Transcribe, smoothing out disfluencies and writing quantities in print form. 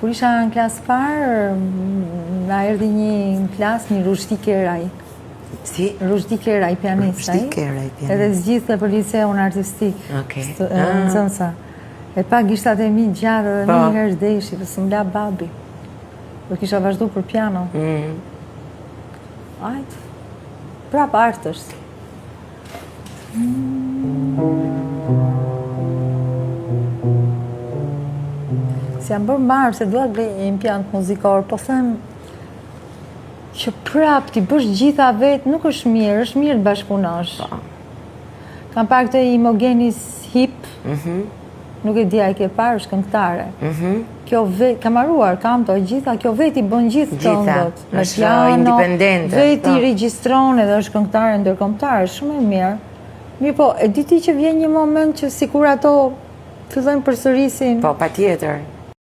Kur isha në klasë parë, na erdhi një klasë, një Rushdi Keraj. Si? Rushdi Keraj, pianist. Rushdi Keraj, pianist. Edhe zgjidhte për liceun artistik. Okej. Nxënësa. E pa gishtat e mi gjatë dhe një herë deshi, për së mla babi. Do kisha vazhdu për piano. Ajtë. Prap artë është. Si jam bërë marë, se duat blej një impiant muzikor, po them që prap ti bësh gjitha vetë nuk është mirë të bashkëpunosh. Kam parë këtë Imogenis Hip, nuk e dia e ke parë, është këngëtare. Kjo vetë, kam arruar, kam të gjitha, kjo vetë i bën gjithë këngët. Me piano, vetë i regjistron edhe është këngëtare ndërkombëtare, shumë e mirë. Mirë po, e di ti që vjen një moment që sikur ato fillojnë përsërisin. Po, patjetër.